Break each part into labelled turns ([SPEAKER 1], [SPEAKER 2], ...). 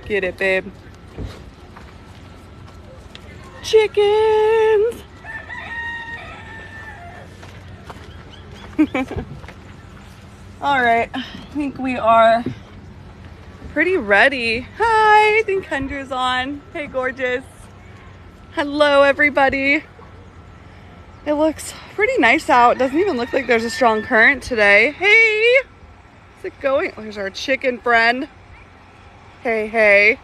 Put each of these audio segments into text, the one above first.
[SPEAKER 1] Get it, babe. Chickens! Alright, I think we are pretty ready. Hi, I think Kendra's on. Hey, gorgeous. Hello, everybody. It looks pretty nice out. It doesn't even look like there's a strong current today. Hey, how's it going? Oh, here's our chicken friend. Hey, hey.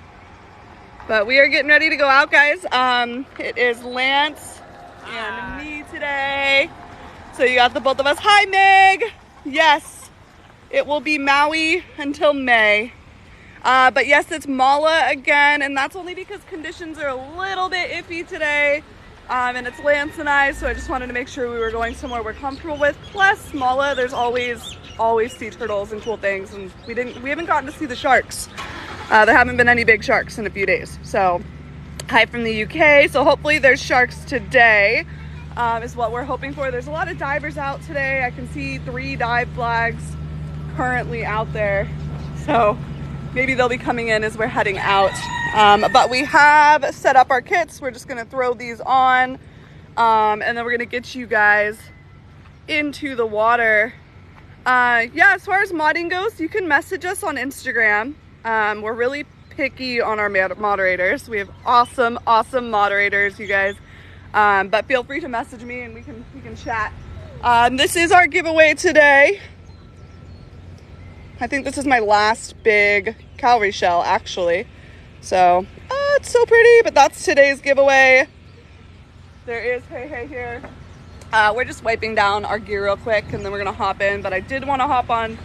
[SPEAKER 1] But we are getting ready to go out, guys. It is Lance and me today. So you got the both of us. Hi, Meg. Yes, it will be Maui until May. But yes, it's Mala again, and that's only because conditions are a little bit iffy today. And it's Lance and I, so I just wanted to make sure we were going somewhere we're comfortable with. Plus, Mala, there's always sea turtles and cool things, and we haven't gotten to see the sharks. There haven't been any big sharks in a few days. So, hi from the UK. So hopefully there's sharks today, is what we're hoping for. There's a lot of divers out today. I can see 3 dive flags currently out there. So maybe they'll be coming in as we're heading out. But we have set up our kits. We're just gonna throw these on, and then we're gonna get you guys into the water. Yeah, as far as modding goes, you can message us on Instagram. We're really picky on our moderators. We have awesome moderators, you guys. But feel free to message me and we can chat. This is our giveaway today. I think this is my last big cowrie shell, actually. So, it's so pretty, but that's today's giveaway. There is hey here. We're just wiping down our gear real quick and then we're gonna hop in. But I did want to hop on,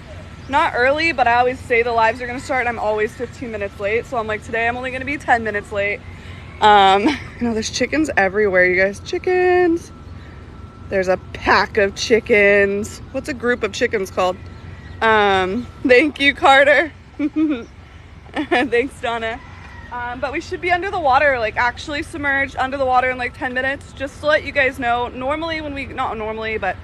[SPEAKER 1] not early, but I always say the lives are gonna start and I'm always 15 minutes late. So I'm like, today I'm only gonna be 10 minutes late. You know, there's chickens everywhere, you guys. Chickens. There's a pack of chickens. What's a group of chickens called? Thank you, Carter. Thanks, Donna. But we should be under the water, like actually submerged under the water in like 10 minutes, just to let you guys know. Normally not normally, but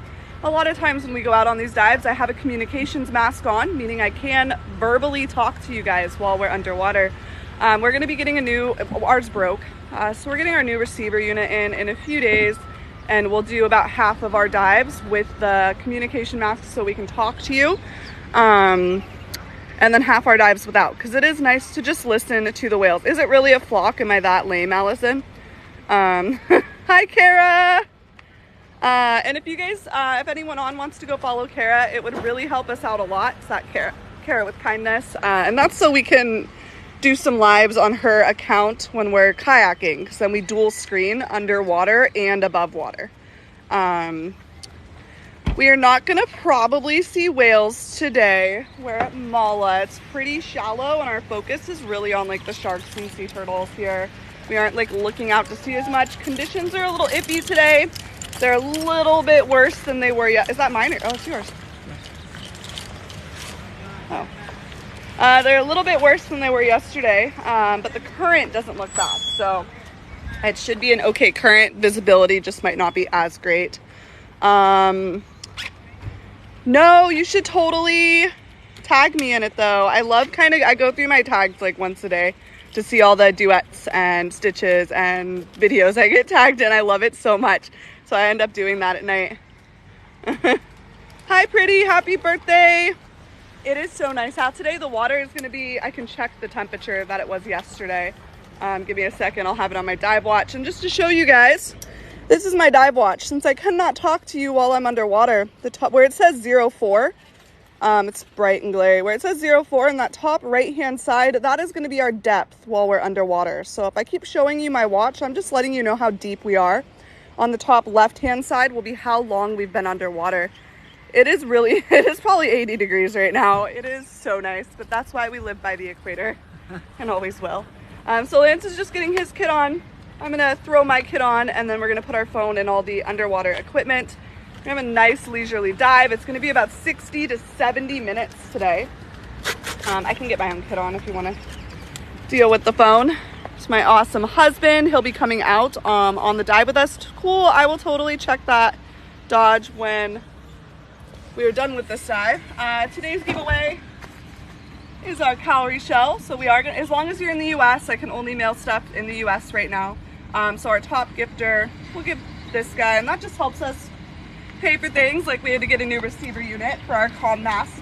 [SPEAKER 1] a lot of times when we go out on these dives, I have a communications mask on, meaning I can verbally talk to you guys while we're underwater. We're gonna be getting ours broke. So we're getting our new receiver unit in a few days, and we'll do about half of our dives with the communication mask so we can talk to you. And then half our dives without, because it is nice to just listen to the whales. Is it really a flock? Am I that lame, Allison? Hi, Kara. And if you guys, if anyone wants to go follow Kara, it would really help us out a lot. It's that Kara with kindness. And that's so we can do some lives on her account when we're kayaking, because then we dual screen underwater and above water. We are not gonna probably see whales today. We're at Mala. It's pretty shallow and our focus is really on like the sharks and sea turtles here. We aren't like looking out to see as much. Conditions are a little iffy today. They're a little bit worse than they were yet. Is that mine? Oh, it's yours. Oh. They're a little bit worse than they were yesterday, but the current doesn't look bad. So it should be an okay current. Visibility just might not be as great. No, you should totally tag me in it though. I go through my tags like once a day to see all the duets and stitches and videos I get tagged in. I love it so much. So I end up doing that at night. Hi, pretty. Happy birthday. It is so nice out today. The water is going to be, I can check the temperature that it was yesterday. Give me a second. I'll have it on my dive watch. And just to show you guys, this is my dive watch. Since I cannot talk to you while I'm underwater, the top where it says 04, it's bright and glary. Where it says 04 in that top right-hand side, that is going to be our depth while we're underwater. So if I keep showing you my watch, I'm just letting you know how deep we are. On the top left-hand side will be how long we've been underwater. It is probably 80 degrees right now. It is so nice, but that's why we live by the equator and always will. So Lance is just getting his kit on. I'm gonna throw my kit on and then we're gonna put our phone in all the underwater equipment. We're gonna have a nice leisurely dive. It's gonna be about 60 to 70 minutes today. I can get my own kit on if you wanna deal with the phone. It's my awesome husband. He'll be coming out on the dive with us. Cool, I will totally check that Dodge when we are done with this dive. Today's giveaway is our cowrie shell. So we are gonna, as long as you're in the US, I can only mail stuff in the US right now. So our top gifter will give this guy, and that just helps us pay for things. Like we had to get a new receiver unit for our comm mask.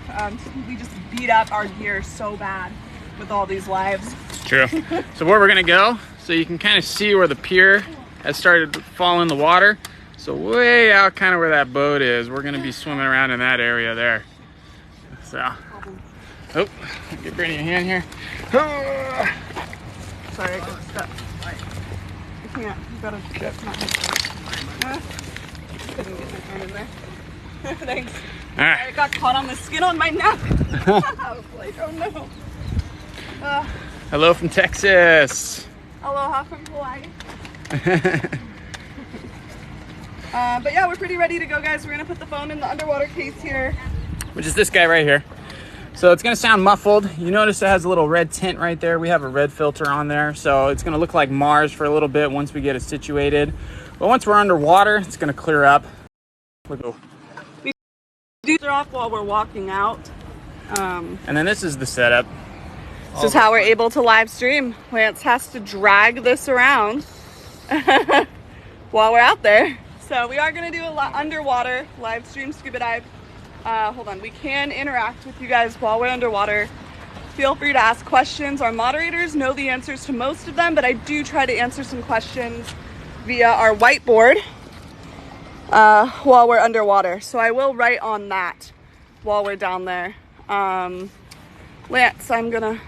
[SPEAKER 1] We just beat up our gear so bad with all these lives.
[SPEAKER 2] True. So where we're gonna go, so you can kind of see where the pier has started to fall in the water. So way out kind of where that boat is, we're gonna be swimming around in that area there. So, oh, get Brittany a hand here.
[SPEAKER 1] Sorry, I got stuck. You can't, you gotta get couldn't get my hand in there. Thanks.
[SPEAKER 2] All right.
[SPEAKER 1] I got caught on the skin on my neck. I was like, oh no.
[SPEAKER 2] Hello from Texas.
[SPEAKER 1] Aloha from Hawaii. But yeah, we're pretty ready to go, guys. We're gonna put the phone in the underwater case here.
[SPEAKER 2] Which is this guy right here. So it's gonna sound muffled. You notice it has a little red tint right there. We have a red filter on there. So it's gonna look like Mars for a little bit once we get it situated. But once we're underwater, it's gonna clear up. We'll go.
[SPEAKER 1] We do it off while we're walking out.
[SPEAKER 2] And then this is the setup.
[SPEAKER 1] This is how we're able to live stream. Lance has to drag this around while we're out there. So we are gonna do a underwater live stream scuba dive. Hold on, we can interact with you guys while we're underwater. Feel free to ask questions. Our moderators know the answers to most of them, but I do try to answer some questions via our whiteboard while we're underwater. So I will write on that while we're down there. Lance, I'm gonna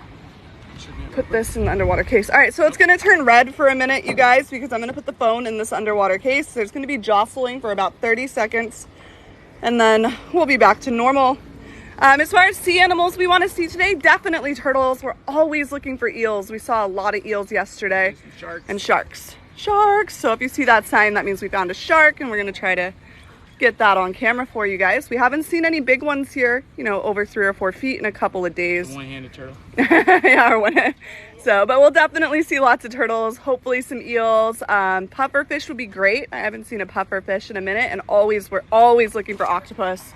[SPEAKER 1] put this in the underwater case. All right, so it's gonna turn red for a minute, you guys, because I'm gonna put the phone in this underwater case. There's gonna be jostling for about 30 seconds, and then we'll be back to normal. As far as sea animals we want to see today, definitely turtles. We're always looking for eels. We saw a lot of eels yesterday. And sharks. Sharks. So if you see that sign, that means we found a shark, and we're going to try to get that on camera for you guys. We haven't seen any big ones here, you know, over 3 or 4 feet in a couple of days.
[SPEAKER 2] One-handed turtle.
[SPEAKER 1] Yeah, or one. So, but we'll definitely see lots of turtles, hopefully some eels. Pufferfish would be great. I haven't seen a pufferfish in a minute, and we're always looking for octopus.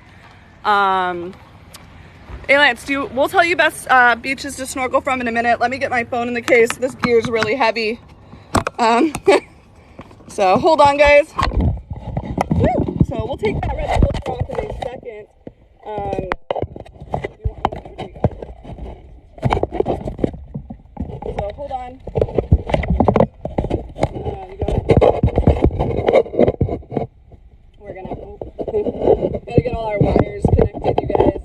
[SPEAKER 1] Hey Lance, we'll tell you best beaches to snorkel from in a minute. Let me get my phone in the case. This gear is really heavy. So hold on, guys. Woo! So we'll take that red filter off in a second. So hold on. You got it. We're gonna gotta get all our wires connected, you guys.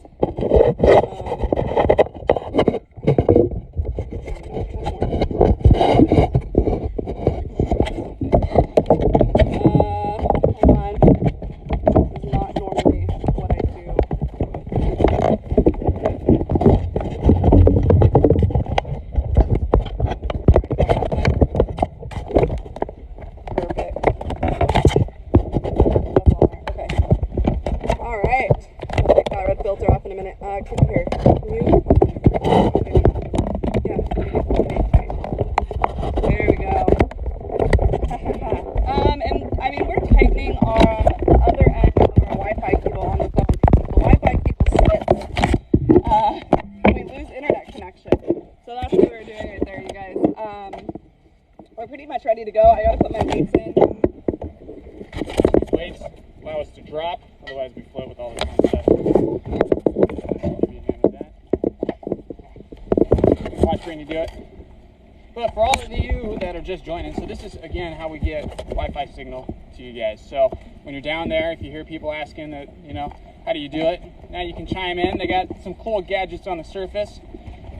[SPEAKER 1] Ready to go. I gotta put my weights in.
[SPEAKER 2] Weights allow us to drop, otherwise we float with all the wrong stuff. Give you a hand with that. Watch Brittany do it. But for all of you that are just joining, so this is again how we get Wi-Fi signal to you guys. So when you're down there, if you hear people asking that, you know, how do you do it? Now you can chime in. They got some cool gadgets on the surface,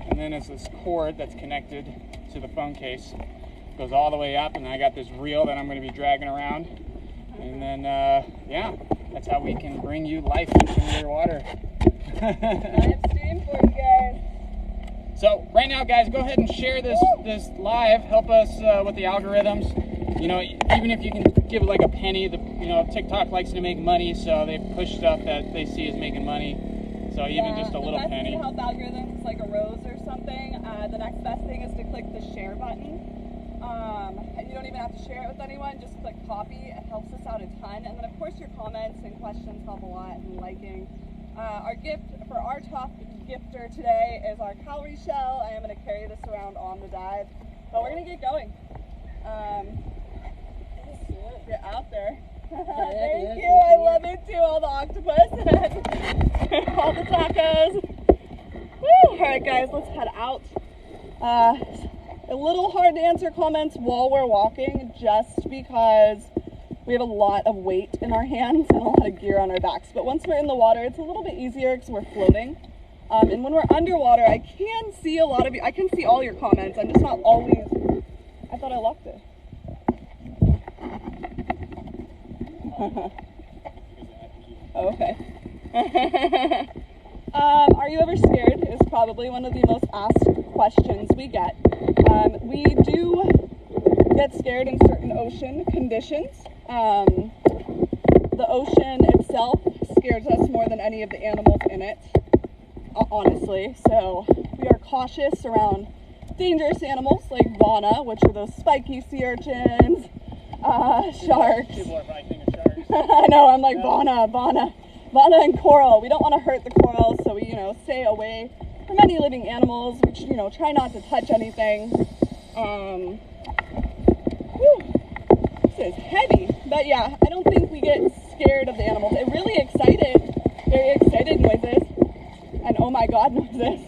[SPEAKER 2] and then it's this cord that's connected to the phone case. Goes all the way up, and I got this reel that I'm going to be dragging around, and then yeah, that's how we can bring you life into your water.
[SPEAKER 1] Live stream for you guys.
[SPEAKER 2] So right now, guys, go ahead and share this live. Help us with the algorithms. You know, even if you can give it like a penny, TikTok likes to make money, so they push stuff that they see as making money. So even just a little penny.
[SPEAKER 1] To help algorithms, like a rose or something. The next best thing is to click the share button. And you don't even have to share it with anyone, just click copy. It helps us out a ton. And then of course your comments and questions help a lot, and liking. Our gift for our top gifter today is our cowrie shell. I am going to carry this around on the dive, but we're going to get going. Get out there. Thank you. I love it too. All the octopus, all the tacos. Woo! All right, guys, let's head out. A little hard to answer comments while we're walking, just because we have a lot of weight in our hands and a lot of gear on our backs. But once we're in the water, it's a little bit easier because we're floating. And when we're underwater, I can see a lot of you. I can see all your comments. I'm just not always. I thought I locked it. Okay. Are you ever scared? Is probably one of the most asked questions we get. We do get scared in certain ocean conditions. The ocean itself scares us more than any of the animals in it, honestly. So we are cautious around dangerous animals like Vana, which are those spiky sea urchins, sharks.
[SPEAKER 2] People are probably thinking sharks.
[SPEAKER 1] I know, I'm like, Vana and coral. We don't want to hurt the corals, so we, stay away from any living animals. We, try not to touch anything. This is heavy, but yeah, I don't think we get scared of the animals. It really very excited noises, and oh my god noises.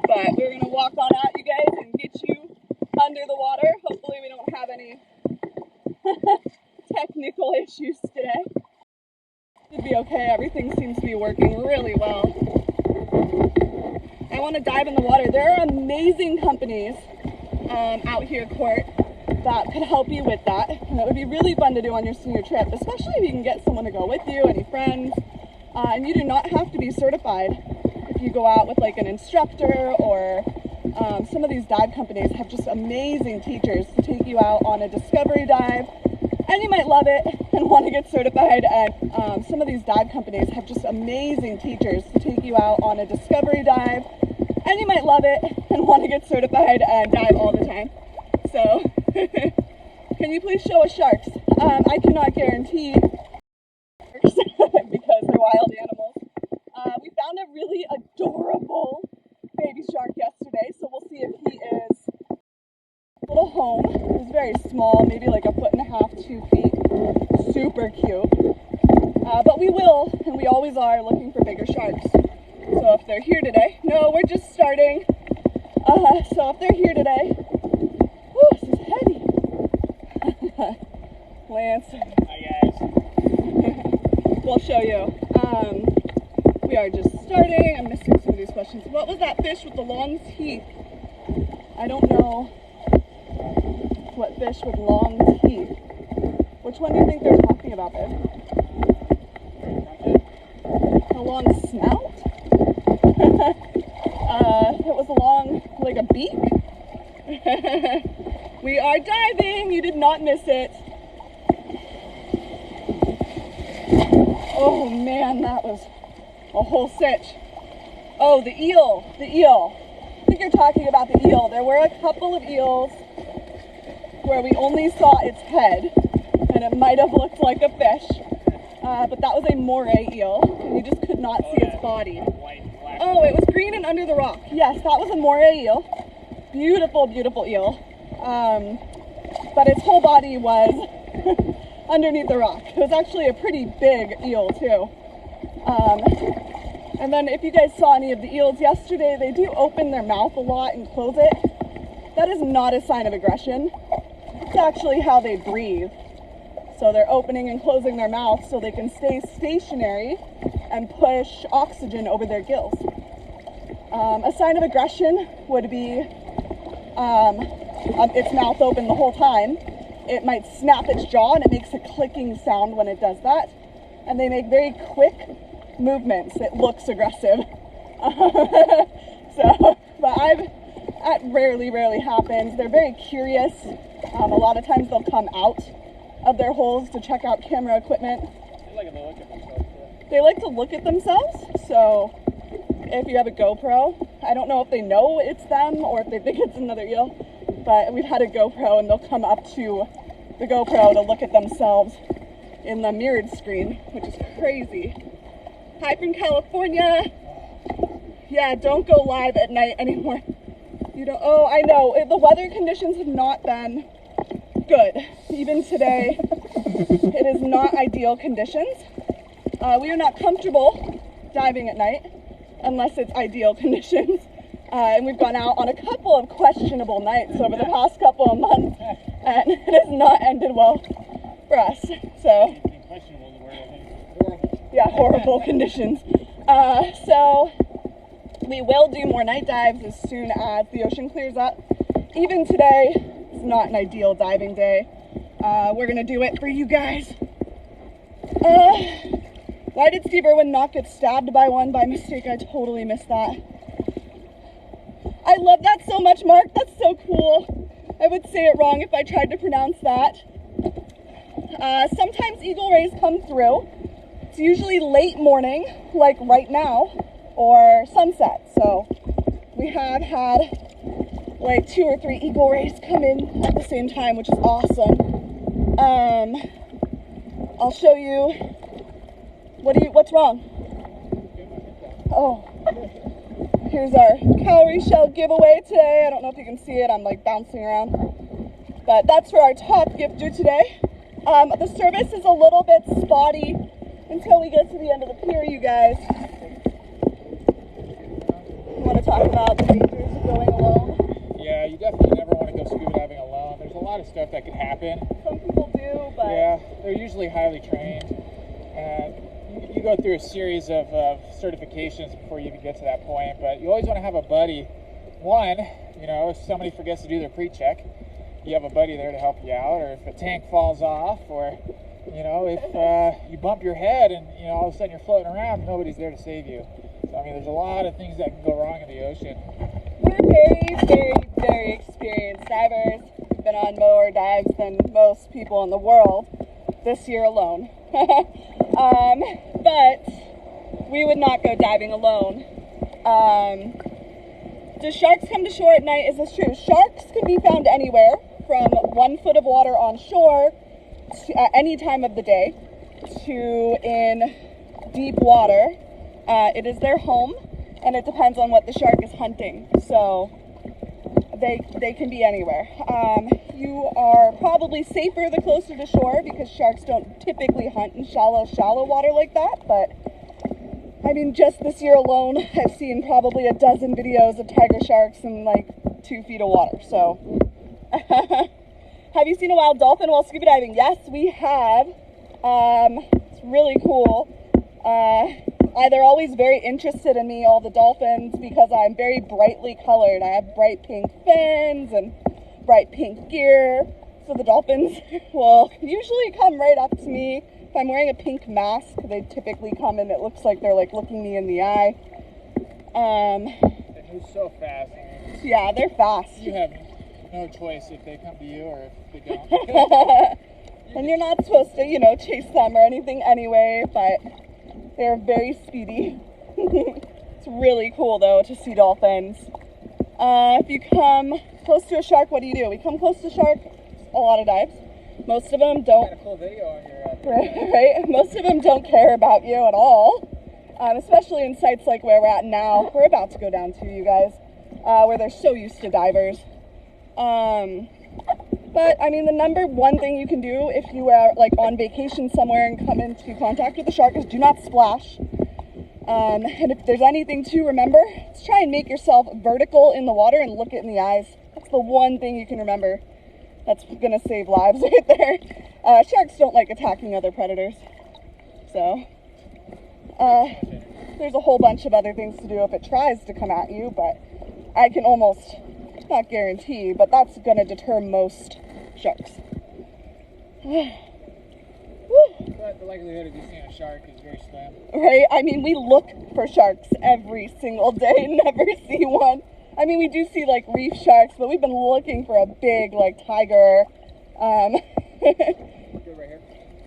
[SPEAKER 1] But we're gonna walk on out, you guys, and get you under the water. Hopefully we don't have any technical issues today. Should be okay. Everything seems to be working really well. I want to dive in the water. There are amazing companies out here, Court, that could help you with that. And it would be really fun to do on your senior trip, especially if you can get someone to go with you, any friends. And you do not have to be certified if you go out with like an instructor, or some of these dive companies have just amazing teachers to take you out on a discovery dive. And you might love it and want to get certified. And some of these dive companies have just amazing teachers to take you out on a discovery dive. And you might love it and want to get certified and dive all the time. So, can you please show us sharks? I cannot guarantee sharks because they're wild animals. We found a really adorable baby shark yesterday, so we'll see if he is a little home. He was very small, maybe like 1.5 to 2 feet. Super cute. But we will, and we always are, looking for bigger sharks. So if they're here today, no, we're just starting. So if they're here today, whew, this is heavy. Lance.
[SPEAKER 2] Hi guys.
[SPEAKER 1] We'll show you. We are just starting. I'm missing some of these questions. What was that fish with the long teeth? I don't know what fish with long teeth. Which one do you think they're talking about, babe? A long snout? It was a long, like a beak. We are diving. You did not miss it. Oh man, that was a whole sitch. Oh, the eel. I think you're talking about the eel. There were a couple of eels where we only saw its head, and it might have looked like a fish. But that was a moray eel, and you just could not see its body. Oh, it was green and under the rock. Yes, that was a moray eel. Beautiful, beautiful eel. But its whole body was underneath the rock. It was actually a pretty big eel too. And then if you guys saw any of the eels yesterday, they do open their mouth a lot and close it. That is not a sign of aggression. It's actually how they breathe. So they're opening and closing their mouth so they can stay stationary and push oxygen over their gills. A sign of aggression would be its mouth open the whole time. It might snap its jaw, and it makes a clicking sound when it does that. And they make very quick movements. It looks aggressive. That rarely happens. They're very curious. A lot of times they'll come out of their holes to check out camera equipment. They like to look at themselves. So if you have a GoPro, I don't know if they know it's them or if they think it's another eel, but we've had a GoPro and they'll come up to the GoPro to look at themselves in the mirrored screen, which is crazy. Hi from California. Yeah, don't go live at night anymore. You don't, oh, I know. The weather conditions have not been good. Even today, it is not ideal conditions. We are not comfortable diving at night unless it's ideal conditions. And we've gone out on a couple of questionable nights over the past couple of months, and it has not ended well for us. So, yeah, horrible conditions. So we will do more night dives as soon as the ocean clears up. Even today, it's not an ideal diving day. We're gonna do it for you guys. Why did Steve Irwin not get stabbed by one by mistake? I totally missed that. I love that so much, Mark. That's so cool. I would say it wrong if I tried to pronounce that. Sometimes eagle rays come through. It's usually late morning, like right now, or sunset. So we have had like 2 or 3 eagle rays come in at the same time, which is awesome. I'll show you. What's wrong? Oh. Here's our calorie shell giveaway today. I don't know if you can see it. I'm like bouncing around. But that's for our top gifter today. The service is a little bit spotty until we get to the end of the pier, you guys. You want to talk about the dangers of going alone?
[SPEAKER 2] Yeah, you definitely never want to go scuba diving alone. There's a lot of stuff that could happen.
[SPEAKER 1] Some people do, but...
[SPEAKER 2] Yeah, they're usually highly trained. You go through a series of certifications before you even get to that point, but you always want to have a buddy. One, you know, if somebody forgets to do their pre-check, you have a buddy there to help you out, or if a tank falls off, or, you know, if you bump your head and, you know, all of a sudden you're floating around, nobody's there to save you. So, I mean, there's a lot of things that can go wrong in the ocean.
[SPEAKER 1] We're very, very, very experienced divers. We've been on more dives than most people in the world this year alone. But we would not go diving alone. Do sharks come to shore at night? Is this true? Sharks can be found anywhere from 1 foot of water on shore at any time of the day to in deep water. It is their home, and it depends on what the shark is hunting. So they can be anywhere. You are probably safer the closer to shore because sharks don't typically hunt in shallow water like that. But I mean, just this year alone, I've seen probably a dozen videos of tiger sharks in like 2 feet of water. So have you seen a wild dolphin while scuba diving? Yes, we have. It's really cool. They're always very interested in me, all the dolphins, because I'm very brightly colored. I have bright pink fins and bright pink gear. So the dolphins will usually come right up to me. If I'm wearing a pink mask, they typically come and it looks like they're like looking me in the eye.
[SPEAKER 2] They move so fast.
[SPEAKER 1] Yeah, they're fast.
[SPEAKER 2] You have no choice if they come to you or if they don't.
[SPEAKER 1] And you're not supposed to, you know, chase them or anything anyway, but they're very speedy. It's really cool though to see dolphins. If you come close to a shark, what do? We come close to shark, a lot of dives. Most of them don't.
[SPEAKER 2] Got a full video on your
[SPEAKER 1] right? Most of them don't care about you at all. Especially in sites like where we're at now. We're about to go down to, you guys, where they're so used to divers. But I mean, the number one thing you can do if you are like on vacation somewhere and come into contact with a shark is do not splash. And if there's anything to remember, just try and make yourself vertical in the water and look it in the eyes. That's the one thing you can remember. That's gonna save lives right there. Sharks don't like attacking other predators. So, there's a whole bunch of other things to do if it tries to come at you, but I can almost, not guarantee, but that's gonna deter most sharks.
[SPEAKER 2] But the likelihood of you seeing a shark is very slim.
[SPEAKER 1] Right? I mean, we look for sharks every single day, never see one. I mean, we do see like reef sharks, but we've been looking for a big like tiger.
[SPEAKER 2] Good right here.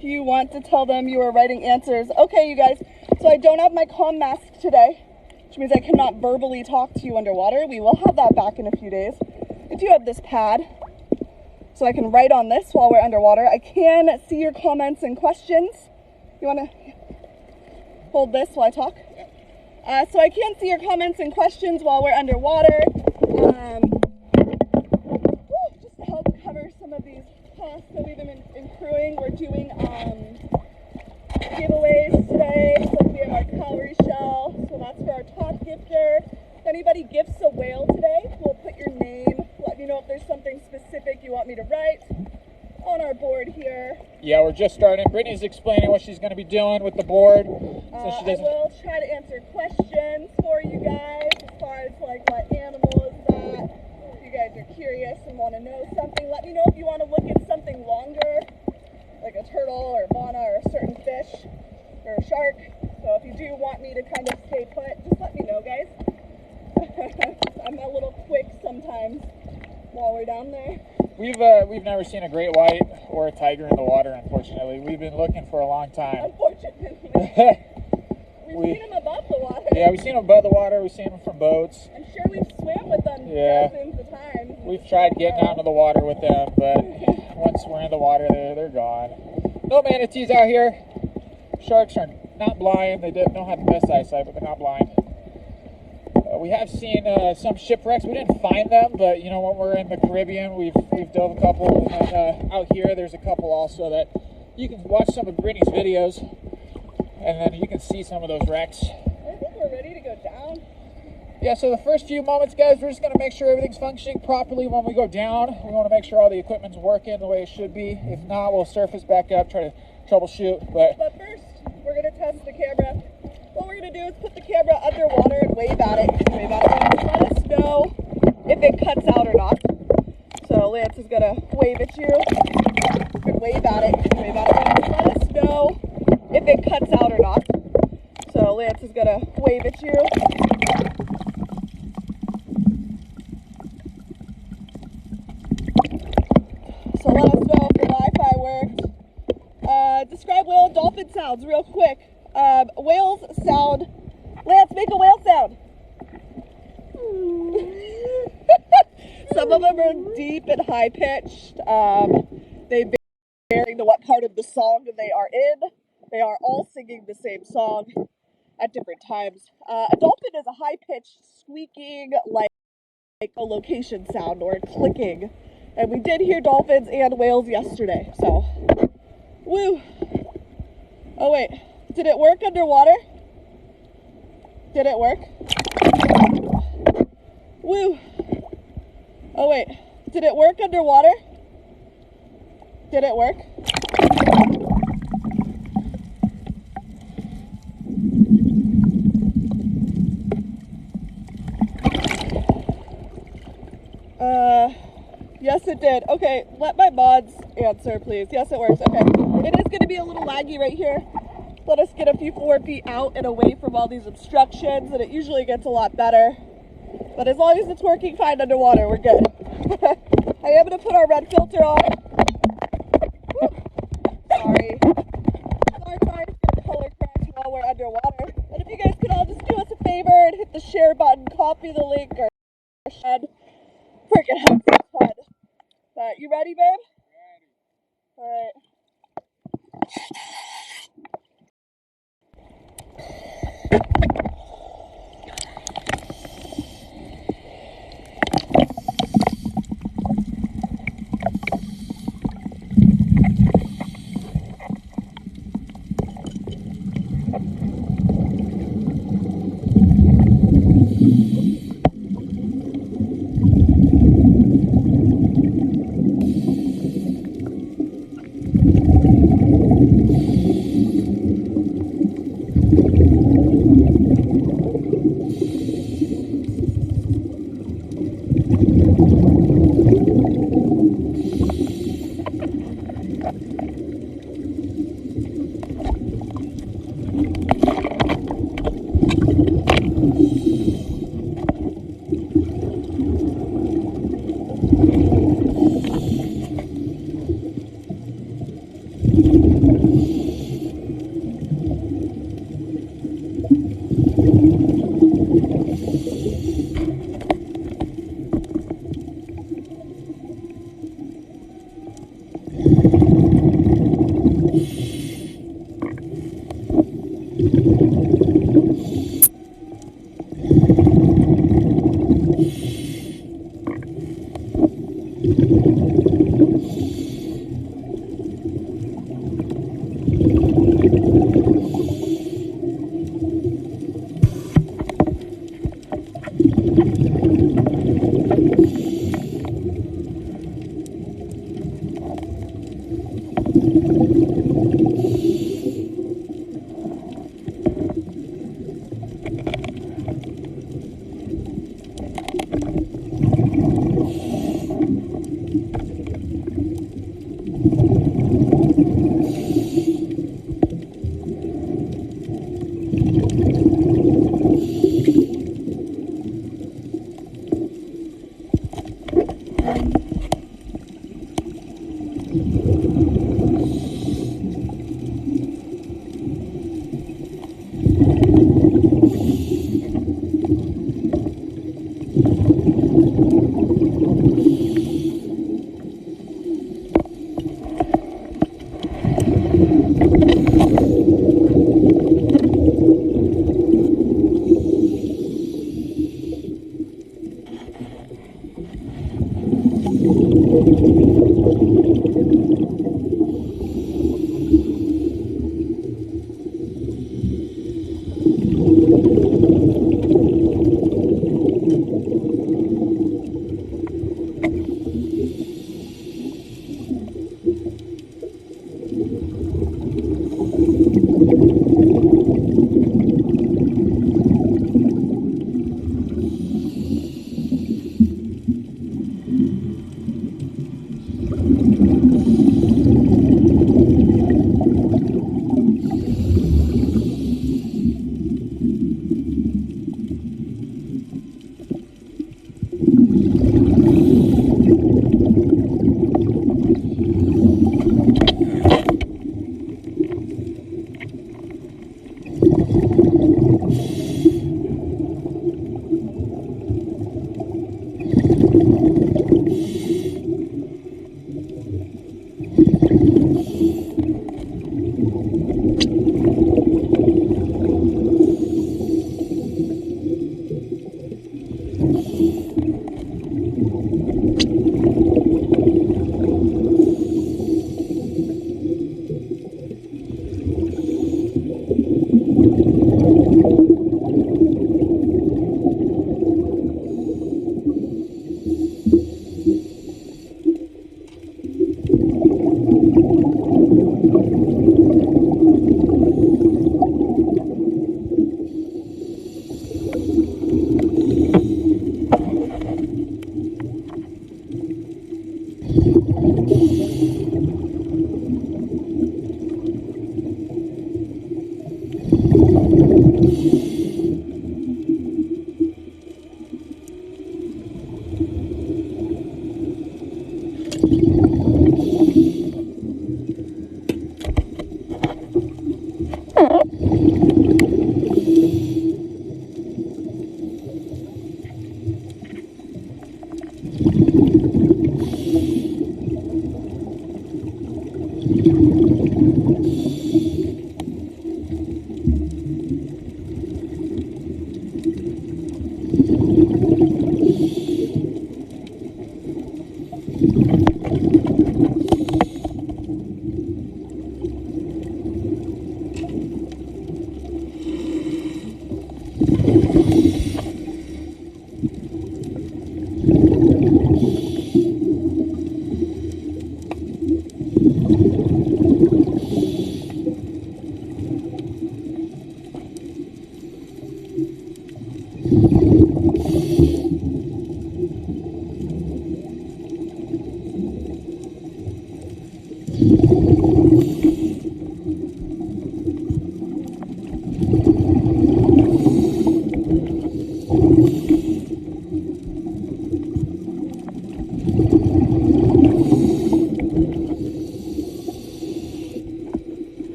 [SPEAKER 1] Do you want to tell them you are writing answers? Okay, you guys. So I don't have my comm mask today, which means I cannot verbally talk to you underwater. We will have that back in a few days. I do have this pad, so I can write on this while we're underwater. I can see your comments and questions. You want to hold this while I talk. So I can't see your comments and questions while we're underwater. Just to help cover some of these costs that we've been accruing, we're doing giveaways today. So we have our calorie shell, so that's for our top gifter. If anybody gifts a whale today, we'll put your name. Let me know if there's something specific you want me to write on our board here.
[SPEAKER 2] Yeah, we're just starting. Brittany's explaining what she's going to be doing with the board.
[SPEAKER 1] I will try to answer questions for you guys as far as like what animal is that. If you guys are curious and want to know something, let me know if you want to look at something longer, like a turtle or a fauna or a certain fish or a shark. So if you do want me to kind of stay put, just let me know, guys. I'm a little quick sometimes while we're down there.
[SPEAKER 2] We've never seen a great white or a tiger in the water, unfortunately. We've been looking for a long time.
[SPEAKER 1] Unfortunately. We've seen them above the water.
[SPEAKER 2] Yeah, we've seen them above the water. We've seen them from boats.
[SPEAKER 1] I'm sure we've swam with them dozens of times.
[SPEAKER 2] We've tried getting out of the water with them, but once we're in the water, they're gone. No manatees out here. Sharks are not blind. They don't have the best eyesight, but they're not blind. We have seen some shipwrecks. We didn't find them, but you know, when we're in the Caribbean, we've dove a couple. And out here, there's a couple also that you can watch some of Brittany's videos, and then you can see some of those wrecks.
[SPEAKER 1] I think we're ready to go down.
[SPEAKER 2] Yeah, so the first few moments, guys, we're just going to make sure everything's functioning properly when we go down. We want to make sure all the equipment's working the way it should be. If not, we'll surface back up, try to troubleshoot. But
[SPEAKER 1] first, we're going to test the camera. What we're going to do is put the camera underwater and wave at it. Wave at it. Let us know if it cuts out or not. So Lance is going to wave at you. And wave at it. Wave at it. Let us know if it cuts out or not. So Lance is going to wave at you. So let us know if the Wi-Fi worked. Describe whale and dolphin sounds real quick. Whales sound. Lance, make a whale sound. Some of them are deep and high pitched. They vary to what part of the song they are in. They are all singing the same song at different times. A dolphin is a high pitched squeaking, like a location sound or clicking. And we did hear dolphins and whales yesterday. So, woo. Oh wait. Did it work underwater? Did it work? Woo! Oh wait, did it work underwater? Did it work? Yes it did. Okay, let my mods answer please. Yes it works. Okay, it is going to be a little laggy right here. Let us get a few 4 feet out and away from all these obstructions, and it usually gets a lot better. But as long as it's working fine underwater, we're good. I am going to put our red filter on. Woo. Sorry for the color crash while we're underwater. And if you guys could all just do us a favor and hit the share button, copy the link, or freaking helps a ton. But you ready, babe? Ready. All right.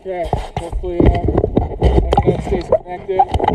[SPEAKER 2] Okay, hopefully everything stays connected.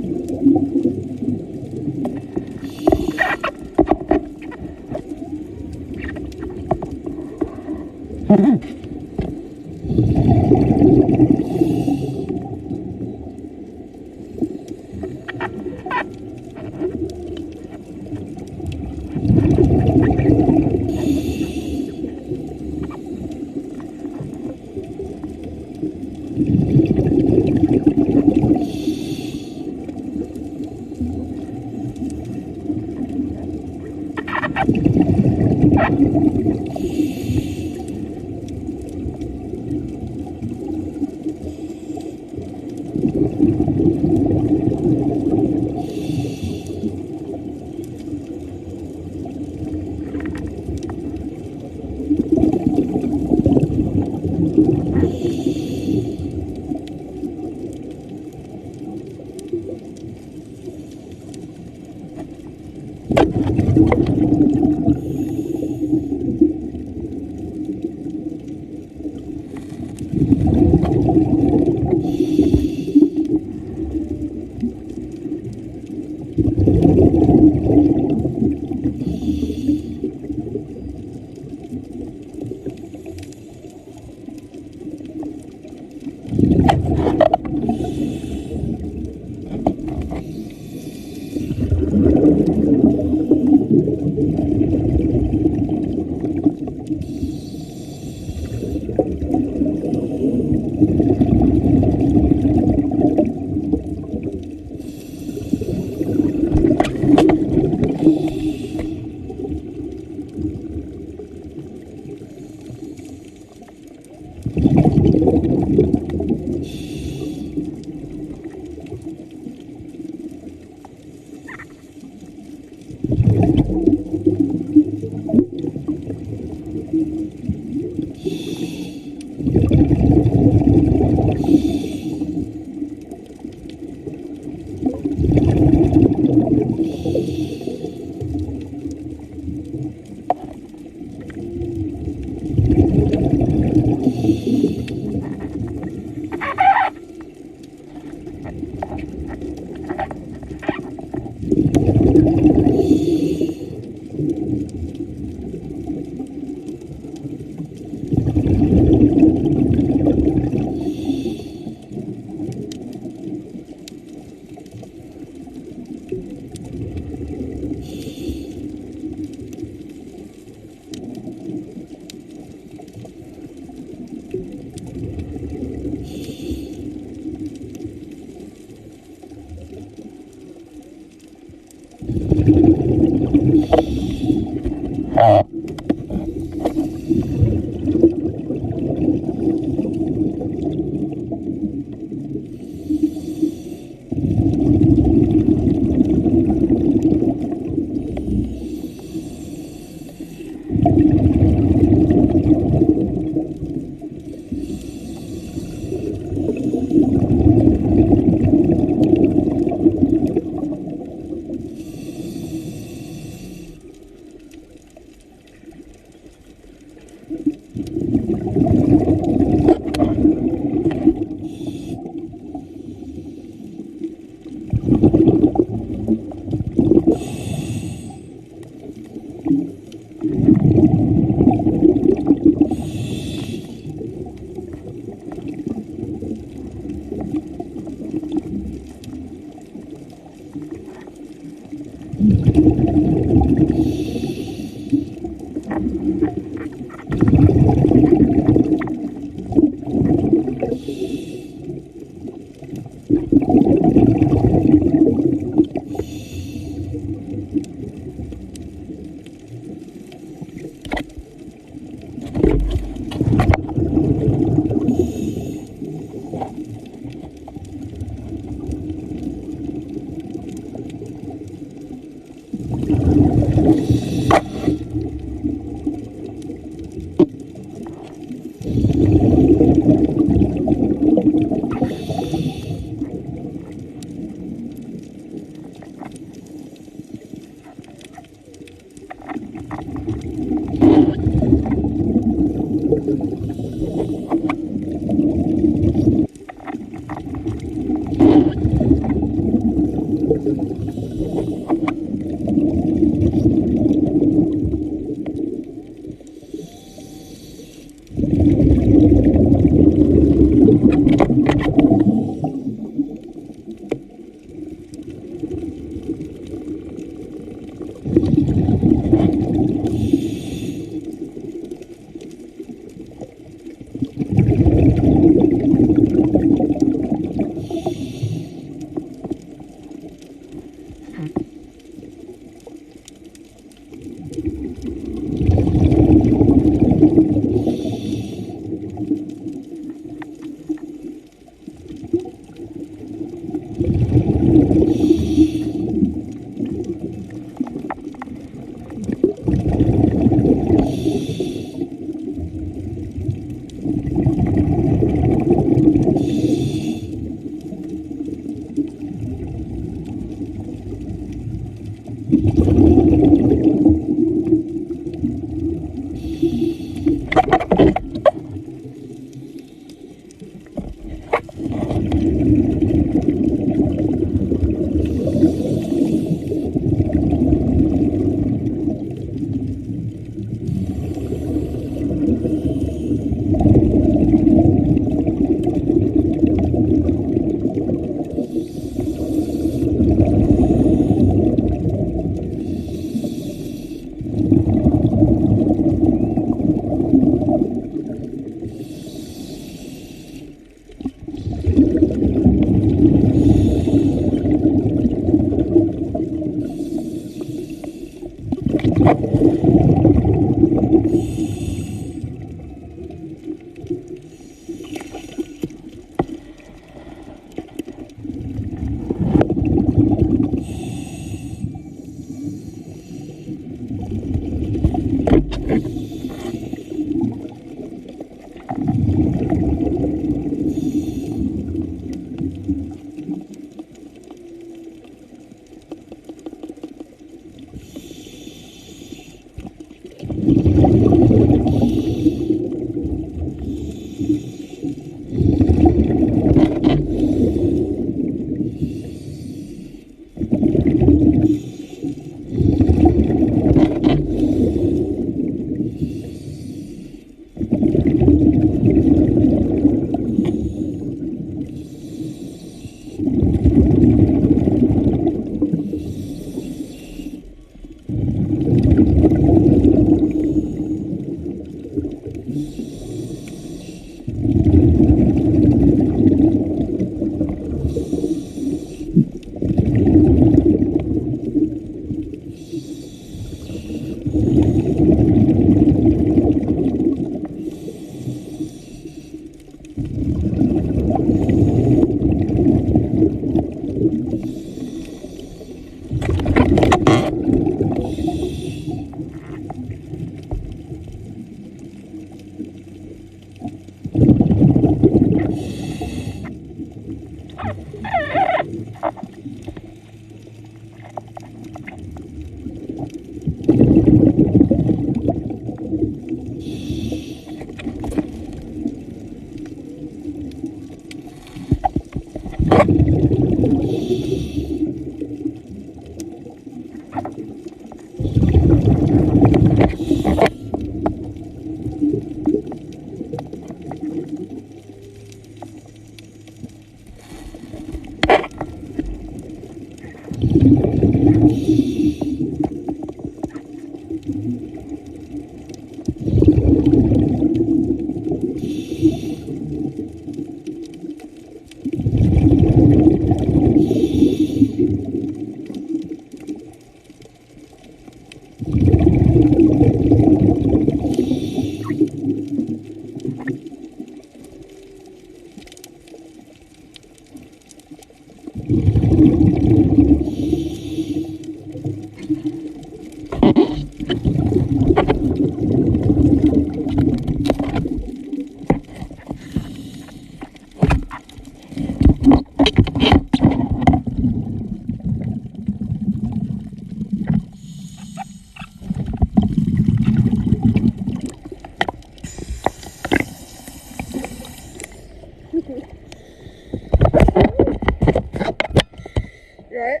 [SPEAKER 1] Right?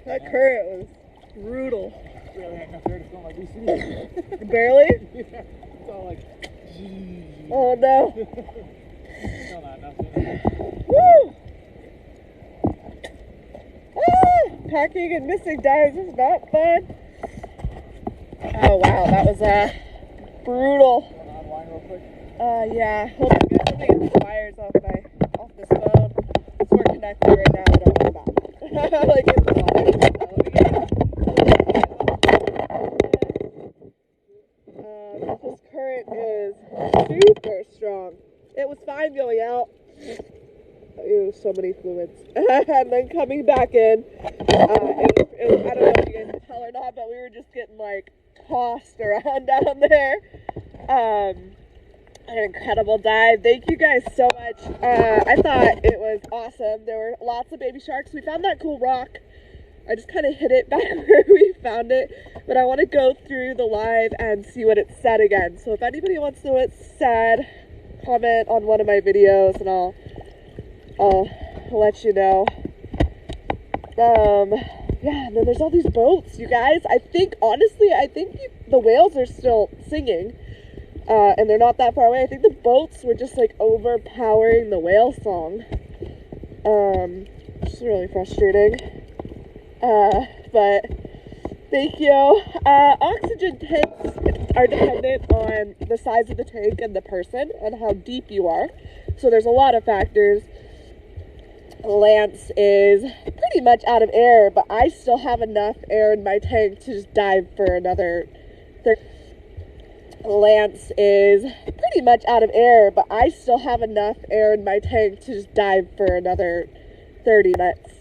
[SPEAKER 1] That current was brutal.
[SPEAKER 2] Barely had enough air to fill my BCD.
[SPEAKER 1] Barely?
[SPEAKER 2] Yeah, it's all like.
[SPEAKER 1] Oh no.
[SPEAKER 2] Still not nothing.
[SPEAKER 1] Woo! Ah, packing and missing dives is not fun. Oh wow, that was brutal.
[SPEAKER 2] Going on wine real quick.
[SPEAKER 1] Yeah. Hold on, guys. Let me get the wires off this phone. It's we're connected right now. I don't know about that. Like it's the wires. This current is super strong. It was fine going out. Ew, so many fluids. And then coming back in, it was, I don't know if you guys can tell or not, but we were just getting like tossed around down there. An incredible dive. Thank you guys so much. I thought it was awesome. There were lots of baby sharks. We found that cool rock I just kind of hid it back where we found it, but I want to go through the live and see what it said again. So if anybody wants to know what it said, comment on one of my videos and I'll let you know. Yeah, and then there's all these boats, you guys. I think, honestly, the whales are still singing, and they're not that far away. I think the boats were just like overpowering the whale song, which is really frustrating. But thank you. Oxygen tanks are dependent on the size of the tank and the person and how deep you are. So there's a lot of factors. Lance is pretty much out of air, but I still have enough air in my tank to just dive for another 30. Lance is pretty much out of air, but I still have enough air in my tank to just dive for another 30 minutes.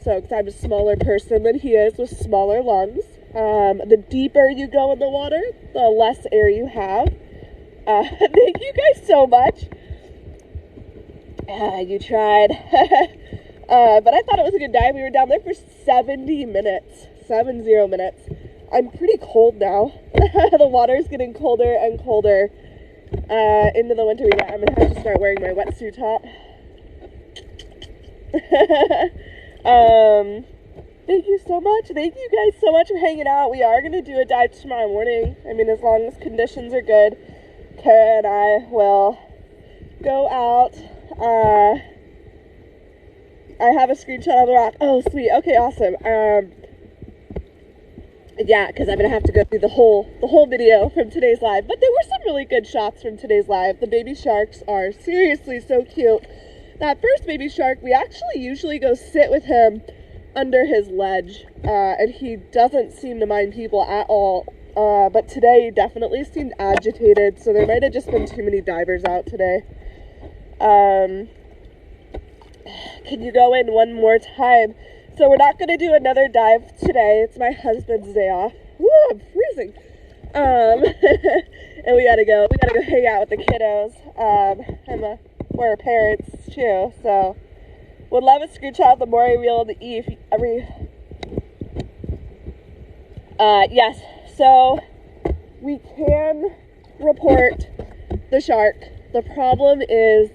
[SPEAKER 1] So, because I'm a smaller person than he is with smaller lungs. The deeper you go in the water, the less air you have. Thank you guys so much. You tried. But I thought it was a good dive. We were down there for 70 minutes. 70 minutes. I'm pretty cold now. The water's getting colder and colder. Into the winter, I'm going to have to start wearing my wetsuit top. Thank you so much. Thank you guys so much for hanging out. We are going to do a dive tomorrow morning. I mean, as long as conditions are good, Kara and I will go out. I have a screenshot of the rock. Oh, sweet. Okay, awesome. Yeah, because I'm going to have to go through the whole video from today's live. But there were some really good shots from today's live. The baby sharks are seriously so cute. That first baby shark, we actually usually go sit with him under his ledge, and he doesn't seem to mind people at all. But today he definitely seemed agitated, so there might have just been too many divers out today. Can you go in one more time? So we're not going to do another dive today. It's my husband's day off. Woo, I'm freezing. And we gotta go hang out with the kiddos. We're parents too, so would love a screenshot of the Maui wheel of the E yes, so we can report the shark. The problem is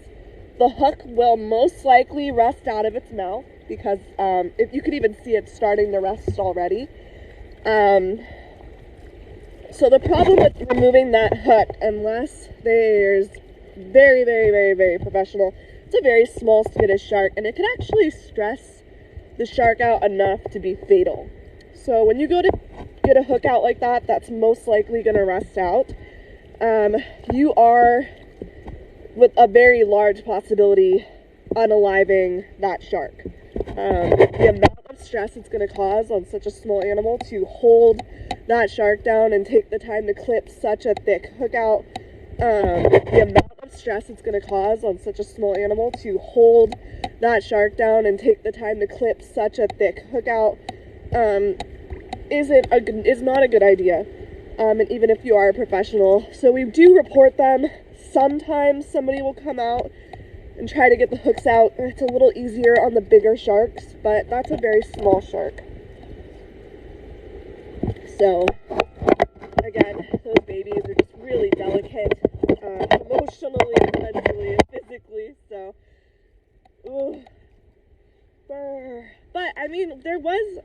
[SPEAKER 1] the hook will most likely rust out of its mouth because if you could even see it starting to rust already. So the problem with removing that hook, unless there's very, very, very, very professional, it's a very small skittish shark, and it can actually stress the shark out enough to be fatal. So when you go to get a hook out like that, that's most likely going to rust out. You are, with a very large possibility, unaliving that shark. The amount of stress it's going to cause on such a small animal to hold that shark down and take the time to clip such a thick hook out, the amount of stress it's going to cause on such a small animal to hold that shark down and take the time to clip such a thick hook out is not a good idea, and even if you are a professional. So we do report them. Sometimes somebody will come out and try to get the hooks out. It's a little easier on the bigger sharks, but that's a very small shark. So again, those babies are just really delicate, emotionally, mentally, and physically, so ooh. But I mean, there was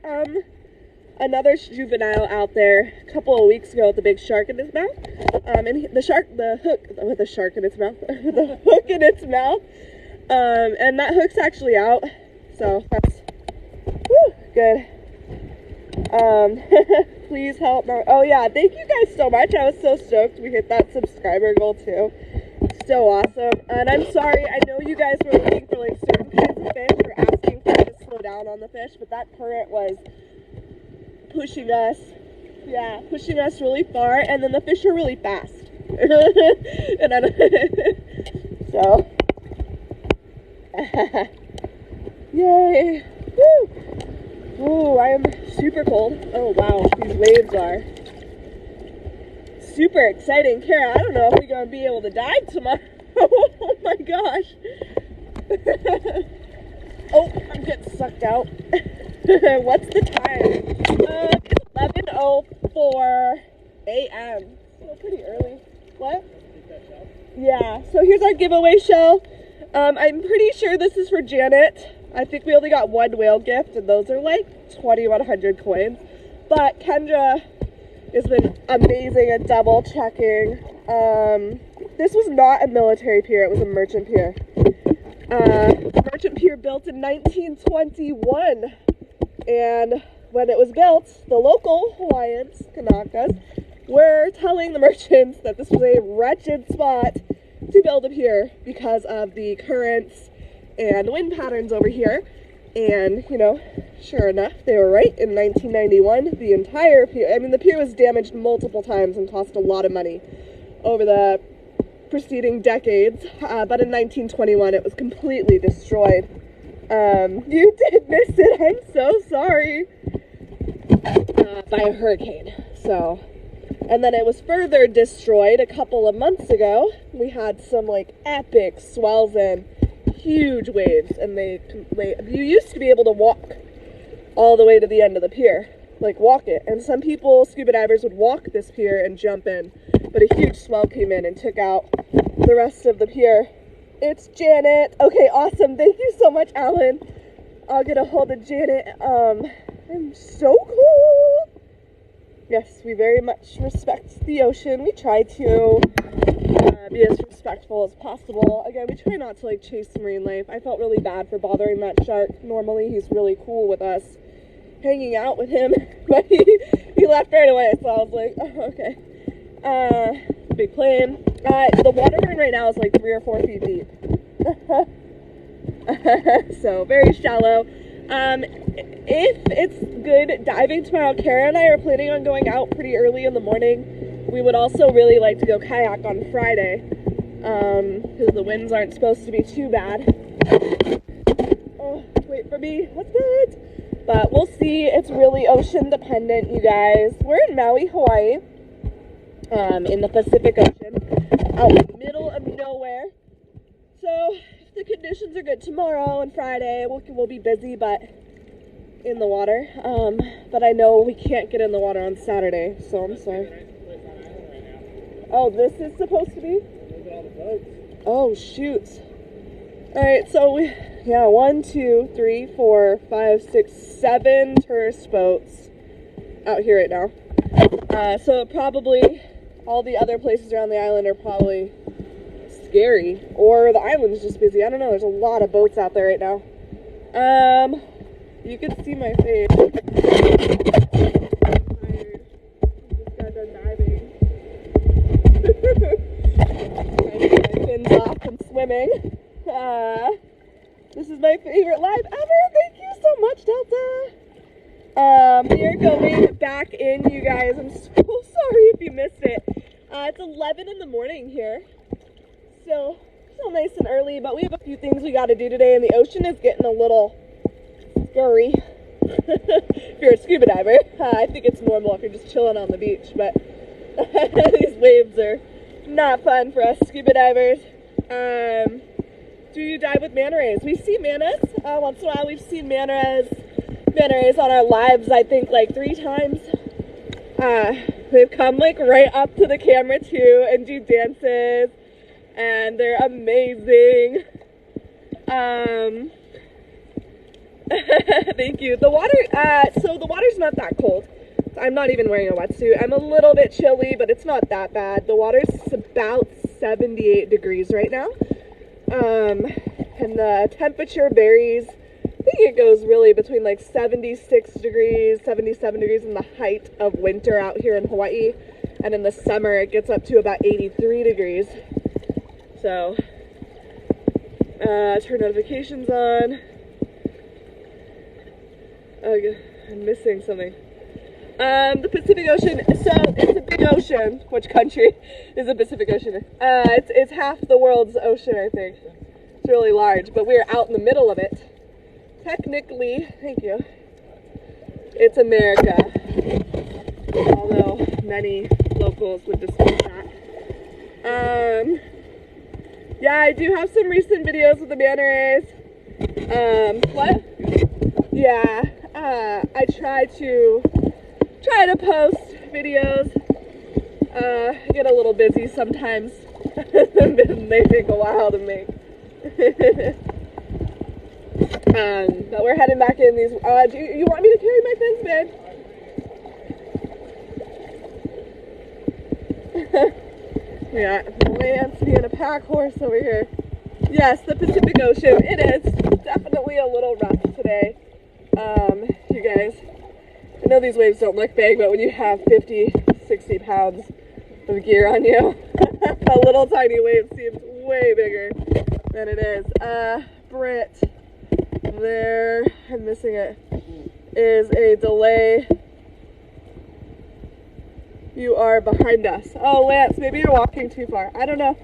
[SPEAKER 1] another juvenile out there a couple of weeks ago with a big shark in his mouth, and the hook in its mouth, and that hook's actually out, so that's good. Please help. Oh yeah, thank you guys so much. I was so stoked we hit that subscriber goal too. So awesome. And I'm sorry, I know you guys were looking for like certain kinds of fish or asking for me to slow down on the fish, but that current was pushing us really far, and then the fish are really fast. And I don't so yay. Woo! Ooh, I am super cold. Oh wow, these waves are super exciting. Kara, I don't know if we're gonna be able to dive tomorrow. Oh my gosh. Oh, I'm getting sucked out.
[SPEAKER 3] What's the time? It's 11:04 a.m. So pretty early. What? Yeah, so here's our giveaway shell. I'm pretty sure this is for Janet. I think we only got one whale gift, and those are like 2,100 coins. But Kendra has been amazing at double checking. This was not a military pier, it was a merchant pier. Merchant pier built in 1921. And when it was built, the local Hawaiians, Kanakas, were telling the merchants that this was a wretched spot to build a pier because of the currents and the wind patterns over here. And, you know, sure enough, they were right. In 1991, the entire pier, I mean, the pier was damaged multiple times and cost a lot of money over the preceding decades. But in 1921, it was completely destroyed. You did miss it. I'm so sorry. By a hurricane. So, and then it was further destroyed a couple of months ago. We had some like epic swells in, huge waves, and you used to be able to walk all the way to the end of the pier, like walk it. And some people, scuba divers, would walk this pier and jump in, but a huge swell came in and took out the rest of the pier. It's Janet. Okay, awesome. Thank you so much, Alan. I'll get a hold of Janet. I'm so cool. Yes, we very much respect the ocean. We try to be as respectful as possible. Again, we try not to like chase marine life. I felt really bad for bothering that shark. Normally, he's really cool with us hanging out with him, but he left right away. So I was like, oh, okay. Big plane. The water burn right now is like 3 or 4 feet deep. So very shallow. If it's good diving tomorrow, Kara and I are planning on going out pretty early in the morning. We would also really like to go kayak on Friday, because the winds aren't supposed to be too bad. Oh, wait for me. What's good? But we'll see. It's really ocean dependent, you guys. We're in Maui, Hawaii, in the Pacific Ocean, out in the middle of nowhere. So if the conditions are good tomorrow and Friday, we'll be busy, but in the water. But I know we can't get in the water on Saturday, so I'm sorry. Oh, this is supposed to be? Oh, shoot. Alright, so we, yeah, 1, 2, 3, 4, 5, 6, 7 tourist boats out here right now. So probably all the other places around the island are probably scary, or the island's just busy. I don't know, there's a lot of boats out there right now. You can see my face. I'm tired. Just got done diving. I get my fins off from swimming. This is my favorite live ever. Thank you so much, Delta. We are going back in, you guys. I'm so sorry if you missed it. It's 11 in the morning here. Still nice and early, but we have a few things we got to do today, and the ocean is getting a little scary. If you're a scuba diver, I think it's normal if you're just chilling on the beach, but these waves are not fun for us scuba divers. Do you dive with manta rays? We see mantas once in a while. We've seen manta rays on our lives, I think, like 3 times. They've come like right up to the camera too and do dances, and they're amazing. Thank you. The water, so the water's not that cold. I'm not even wearing a wetsuit. I'm a little bit chilly, but it's not that bad. The water's about 78 degrees right now. And the temperature varies. I think it goes really between like 76 degrees, 77 degrees in the height of winter out here in Hawaii. And in the summer, it gets up to about 83 degrees. So, turn notifications on. Oh, I'm missing something. The Pacific Ocean, so it's a big ocean. Which country is the Pacific Ocean? It's half the world's ocean, I think. It's really large, but we're out in the middle of it. Technically, thank you, it's America, although many locals would dispute that. Yeah, I do have some recent videos with the manta rays. What? Yeah, I try to post videos. I get a little busy sometimes. They take a while to make. But we're heading back in these. Do you want me to carry my fins, babe? Yeah, Lance being a pack horse over here. Yes, the Pacific Ocean. It is definitely a little rough today. You guys, I know these waves don't look big, but when you have 50, 60 pounds of gear on you, a little tiny wave seems way bigger than it is. Britt, there, I'm missing it, is a delay. You are behind us. Oh, Lance, maybe you're walking too far. I don't know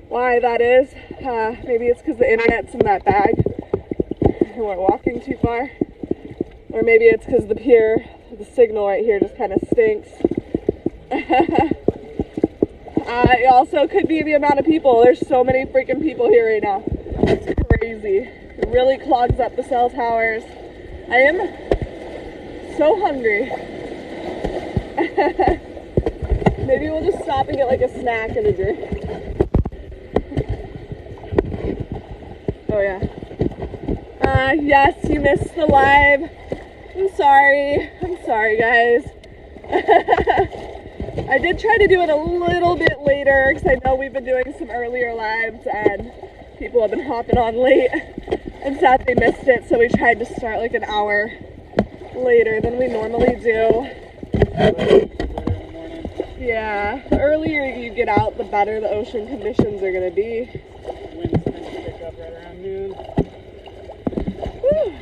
[SPEAKER 3] why that is. Maybe it's because the internet's in that bag and we're walking too far. Or maybe it's because the pier, the signal right here just kind of stinks. It also could be the amount of people. There's so many freaking people here right now. It's crazy. It really clogs up the cell towers. I am so hungry. Maybe we'll just stop and get like a snack and a drink. Oh yeah. Yes, you missed the live. I'm sorry guys. I did try to do it a little bit later because I know we've been doing some earlier lives and people have been hopping on late and sadly missed it, so we tried to start like an hour later than we normally do. Yeah, the earlier you get out, the better the ocean conditions are going to be.
[SPEAKER 2] Winds tend to pick up right around noon.
[SPEAKER 3] Whew.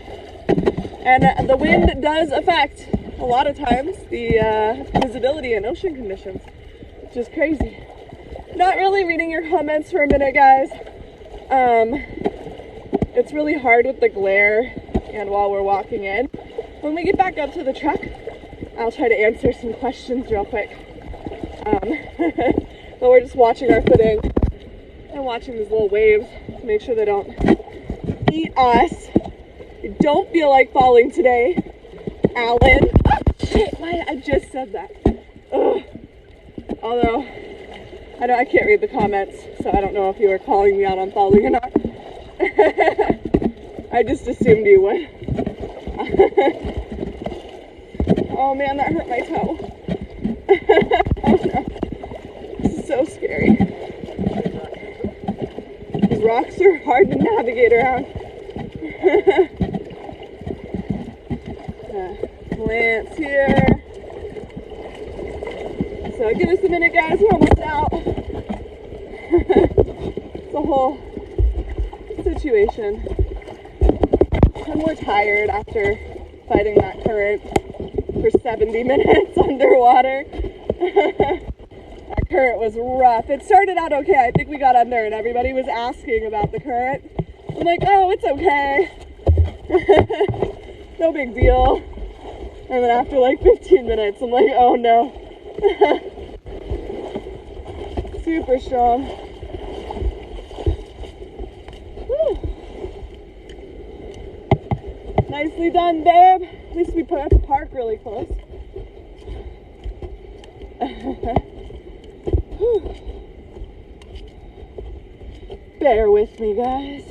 [SPEAKER 3] And the wind does affect, a lot of times, the visibility in ocean conditions, which is crazy. Not really reading your comments for a minute, guys. It's really hard with the glare and while we're walking in. When we get back up to the truck, I'll try to answer some questions real quick. But we're just watching our footing and watching these little waves to make sure they don't eat us. I don't feel like falling today, Alan. Oh, shit, why I just said that. Ugh. Although, I can't read the comments, so I don't know if you were calling me out on falling or not. I just assumed you would. Oh man, that hurt my toe. Oh no. This is so scary. These rocks are hard to navigate around. Lance here. So give us a minute, guys. We're almost out. It's a whole situation. And we're tired after fighting that current for 70 minutes underwater. That current was rough. It started out okay. I think we got under and everybody was asking about the current. I'm like, oh, it's okay. No big deal. And then after like 15 minutes, I'm like, oh no. Super strong. Whew. Nicely done, babe. At least we put at the park really close. Bear with me, guys.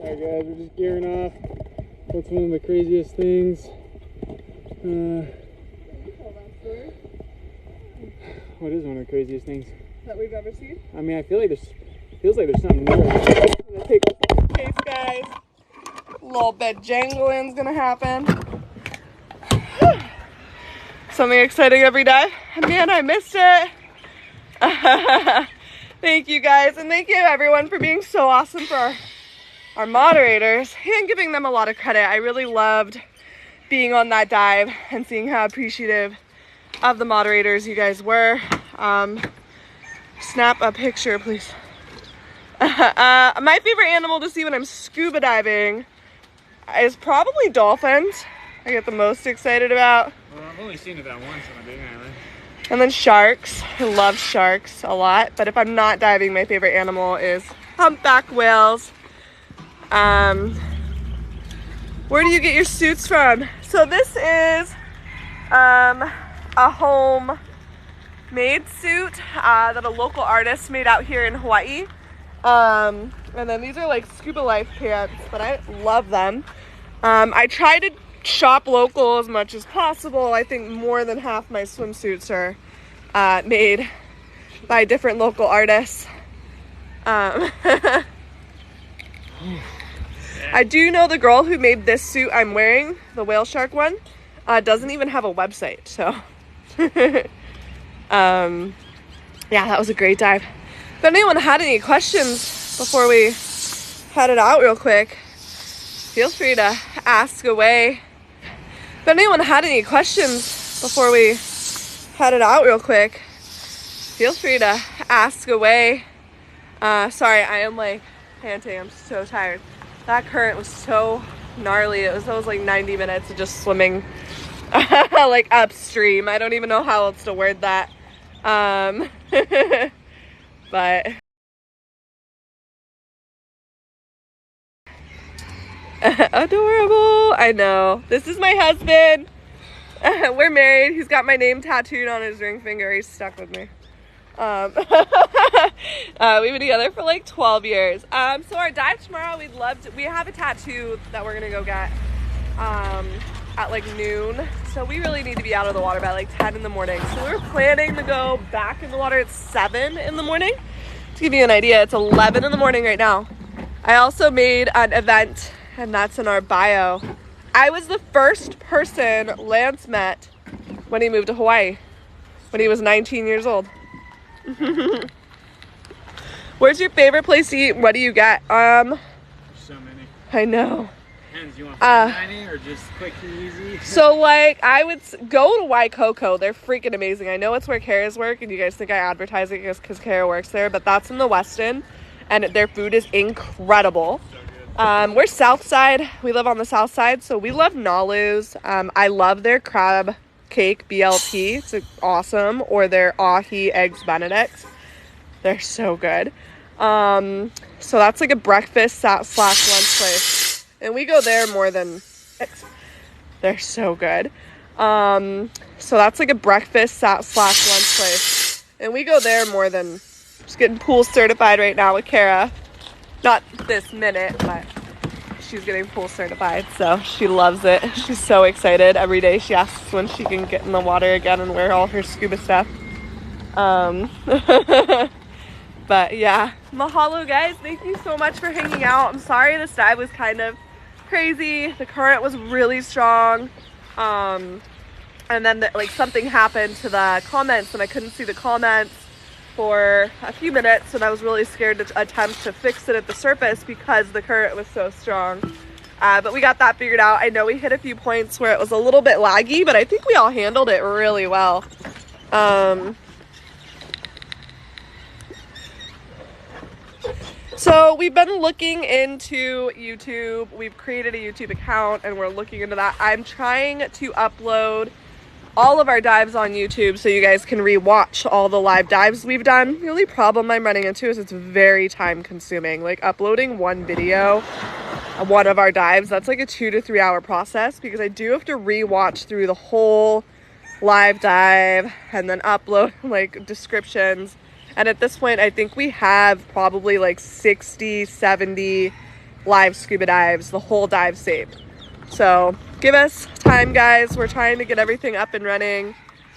[SPEAKER 2] Guys, we're just gearing off. That's one of the craziest things. What is one of the craziest things
[SPEAKER 3] that we've ever seen?
[SPEAKER 2] I mean, I feel like feels like there's something new.
[SPEAKER 3] I'm gonna take off the case, guys. A little bit jangling's gonna happen. Something exciting every day. Man, I missed it. Thank you guys, and thank you everyone for being so awesome for our moderators and giving them a lot of credit. I really loved being on that dive and seeing how appreciative of the moderators you guys were. Snap a picture, please. My favorite animal to see when I'm scuba diving is probably dolphins. I get the most excited about.
[SPEAKER 2] Well, I've only seen it that once on a big island.
[SPEAKER 3] And then sharks. I love sharks a lot. But if I'm not diving, my favorite animal is humpback whales. Where do you get your suits from? So this is a home-made suit that a local artist made out here in Hawaii. And then these are like scuba life pants, but I love them. I try to shop local as much as possible. I think more than half my swimsuits are made by different local artists. I do know the girl who made this suit I'm wearing, the whale shark one, doesn't even have a website, so yeah, that was a great dive. If anyone had any questions before we headed out real quick, feel free to ask away. If anyone had any questions before we headed out real quick, feel free to ask away. Sorry, I am like panting. I'm so tired. That current was so gnarly. It was like 90 minutes of just swimming like upstream. I don't even know how else to word that. But adorable. I know. This is my husband. We're married. He's got my name tattooed on his ring finger. He's stuck with me. We've been together for like 12 years. So our dive tomorrow, we have a tattoo that we're gonna go get at like noon. So we really need to be out of the water by like 10 in the morning. So we were planning to go back in the water at 7 in the morning. To give you an idea, it's 11 in the morning right now. I also made an event, and that's in our bio. I was the first person Lance met when he moved to Hawaii, when he was 19 years old. Where's your favorite place to eat? What do you get?
[SPEAKER 2] So many.
[SPEAKER 3] I know.
[SPEAKER 2] Depends. You want dining or just quick and easy?
[SPEAKER 3] So like I would go to Waikoko. They're freaking amazing. I know it's where Kara's work, and you guys think I advertise it because Kara works there, but that's in the Westin, and their food is incredible. We're South Side. We live on the South Side, so we love Nalu's. I love their crab cake, BLT. It's awesome. Or their ahi eggs Benedict. They're so good. So that's like a breakfast / lunch place, and we go there more than. They're so good. So that's like a breakfast / lunch place, and we go there more than. Just getting pool certified right now with Kara. Not this minute, but she's getting pool certified, so she loves it. She's so excited. Every day she asks when she can get in the water again and wear all her scuba stuff. But yeah, mahalo guys. Thank you so much for hanging out. I'm sorry this dive was kind of crazy. The current was really strong. And then like something happened to the comments and I couldn't see the comments for a few minutes, and I was really scared to attempt to fix it at the surface because the current was so strong. But we got that figured out. I know we hit a few points where it was a little bit laggy, but I think we all handled it really well. So we've been looking into YouTube. We've created a YouTube account and we're looking into that. I'm trying to upload all of our dives on YouTube so you guys can re-watch all the live dives we've done. The only problem I'm running into is it's very time consuming. Like uploading one video of one of our dives, that's like a 2 to 3 hour process because I do have to re-watch through the whole live dive and then upload like descriptions. And at this point, I think we have probably like 60, 70 live scuba dives, the whole dive saved. So give us time, guys. We're trying to get everything up and running.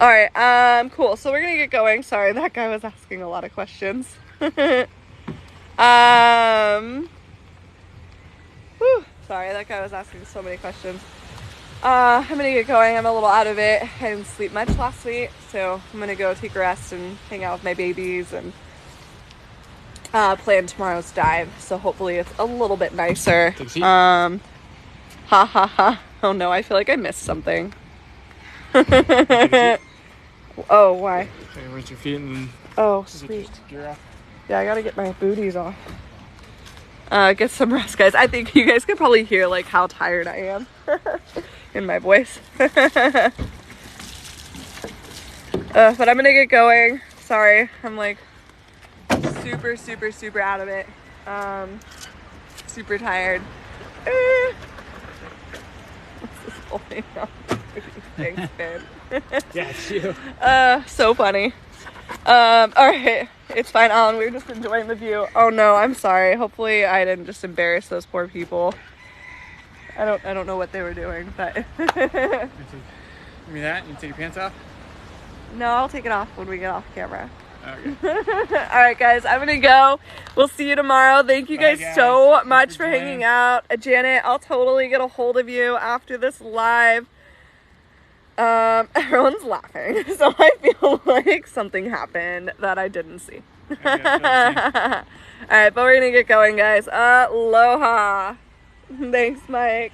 [SPEAKER 1] All right, cool. So we're gonna get going. Sorry, that guy was asking a lot of questions. Whew, sorry, that guy was asking so many questions. I'm gonna get going. I'm a little out of it. I didn't sleep much last week, so I'm gonna go take a rest and hang out with my babies and plan tomorrow's dive. So hopefully it's a little bit nicer.
[SPEAKER 2] Take a seat.
[SPEAKER 1] Ha ha ha. Oh no, I feel like I missed something. Oh, why?
[SPEAKER 2] Okay, rinse your feet and
[SPEAKER 1] Oh, sweet.
[SPEAKER 2] gear off.
[SPEAKER 1] Yeah, I gotta get my booties off. Get some rest, guys. I think you guys can probably hear like how tired I am in my voice. But I'm gonna get going. Sorry, I'm like super out of it. Super tired. What's this holding on? Thanks, babe.
[SPEAKER 2] Yeah, it's you.
[SPEAKER 1] So funny. All right, it's fine, Alan. We're just enjoying the view. Oh no, I'm sorry. Hopefully, I didn't just embarrass those poor people. I don't know what they were doing, but
[SPEAKER 2] Give me that. You take your pants off.
[SPEAKER 1] no, I'll take it off when we get off camera.
[SPEAKER 2] Okay.
[SPEAKER 1] All right, guys, I'm gonna go. We'll see you tomorrow. Thank you
[SPEAKER 2] Bye,
[SPEAKER 1] guys
[SPEAKER 2] guys.
[SPEAKER 1] so
[SPEAKER 2] Thanks
[SPEAKER 1] much
[SPEAKER 2] for
[SPEAKER 1] for
[SPEAKER 2] joining.
[SPEAKER 1] hanging out. Janet, I'll totally get a hold of you after this live. Everyone's laughing, so I feel like something happened that I didn't see.
[SPEAKER 2] Okay,
[SPEAKER 1] All right, but we're gonna get going, guys. Aloha. Thanks, Mike.